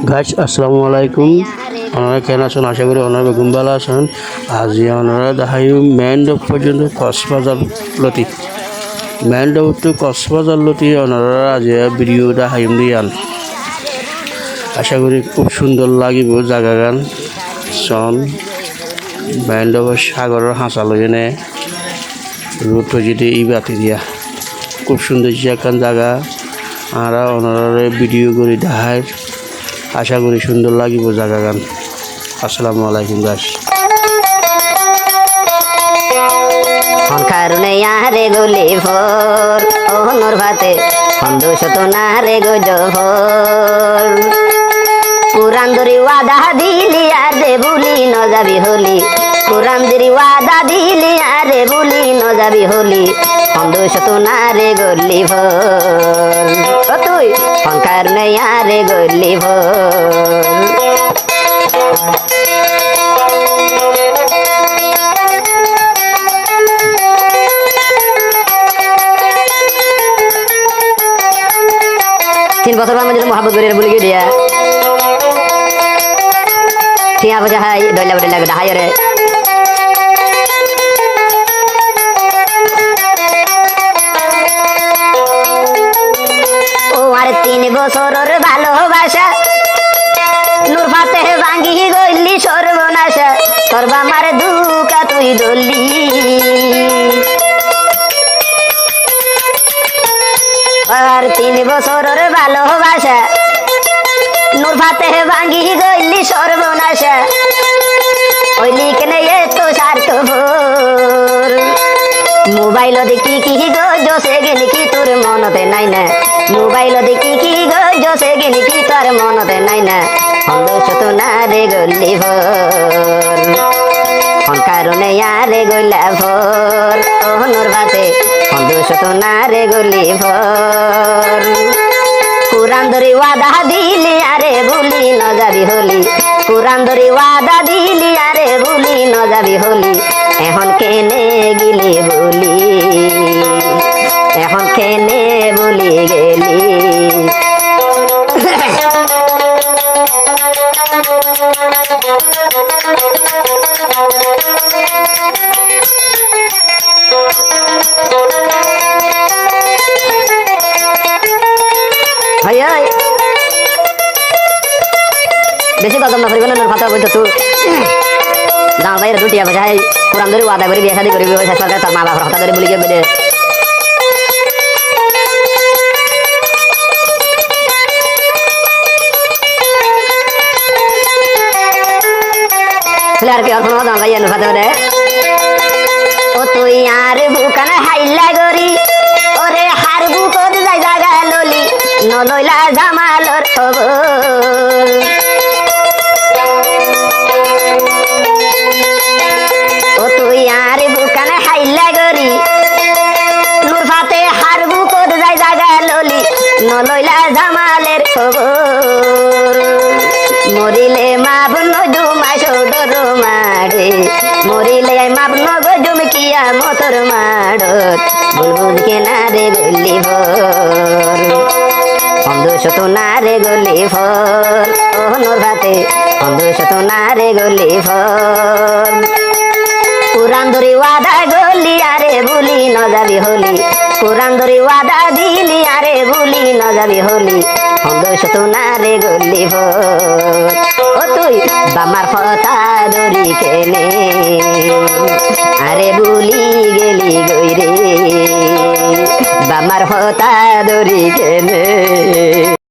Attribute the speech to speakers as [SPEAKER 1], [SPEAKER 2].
[SPEAKER 1] Guys আসসালামু আলাইকুম। আপনারা কেন আছেন? আশা করি ওনারা বেগুন ভালো আছেন। আজ ওনারা দেখাই মেন রোড পর্যন্ত কক্সবাজার লতি মেন রোড টু কক্সবাজার লতি ওনারা আজ ভিডিও দেখাই দিয়ান। আশা করি খুব সুন্দর লাগিব জায়গা গান সন মেন রোড সাগরের হাঁসা লইয়ে নে রোড যদি ই বাতি দিয়া খুব সুন্দর একখান জায়গা। আমরা ওনারা ভিডিও করে দেখায় আশা করি সুন্দর লাগিব জায়গা গান। আসসালামু আলাইকুম গাইস।
[SPEAKER 2] কারণে আরে গলি ভোর ওনর ভাতে সন্তোষ তো না রে গজভোর কুরান দরি ওয়াদা দিলি আরে বুলি ন যাবি হলি কুরান দরি ওয়াদা দিলি আরে বুলি ন যাবি হলি সন্তোষ তো না রে গলি ভোর ও তুই কারণে আরে গলি ভোর 3 বছর আমার যদি মহাব্বত করে বলি দিয়া টিয়া বজা হাই দইলা বড় লাগে হাই রে ও আর 3 বছরের ভালোবাসা নূর ফাতে ভাঙ্গি গইলি সর্বনাশা করবা আমার দুকা তুই দলি আর 3 বছরের ভালোবাসা নূর ফাতে ভাঙ্গি গইলি সর্বনাশা ওইলি কেনে এত স্বার্থপর মোবাইল দেখি কি গো জসে গেলি কি তোর মনতে নাই না মোবাইল দেখি কি গো জসে গেলি কি তোর মনতে নাই না সন্তোষ তো না রে গলি ভোর কারণে আরে গইলা ভোর ওনর ভাতে সন্তোষ তো না রে গলি ভোর কুরান ধরি ওয়াদা দিলি আরে ভুলি ন যাবি হলি কুরান ধরি ওয়াদা দিলি আরে ভুলি ন যাবি হলি এখন কেনে গিলি বলি এখন কেনে বলি গেলি বেশি কদম না করিবেন নূর ফাতে বলতো তুই দাও ভাই দুটিয়া বাজাই কুরান ধরে ওয়াদা করি বিয়ে শাদী করিবি ওই সরকার তোর মা বাবার কথা ধরে বলি গিয়ে আর কি আর কোনো দাও ভাই নূর ফাতে বলে ও তুই আর বুকান হাইলা গরি ওরে হার বুকত যাই জায়গা ললি নলইলা জামালর খবর ও তুই আর বুকান হাইলা গরি নূর ফাতে হার বুকত যাই জায়গা ললি নলইলা জামালের খবর মরিলে মাপ নজুমা সৌদর মারে মরিলে মাপ নজুম কিয়া মতর মাড়ত বুলবুল কেনা রে গলি ভোর সন্তোষ তো না রে গলি ভোর ওনর ভাতে সন্তোষ তো না রে গলি ভোর কুরান ধরি ওয়াদা গলি আরে ভুলি ন যাবি হলি কুরান ধরি ওয়াদা দিলি আরে ভুলি ন যাবি হলি সন্তোষ তো না রে গলি ভোর ও তুই বামার কথা ধরি কেনে আরে ভুলি গেলি গই রে বামার কথা ধরি কেনে।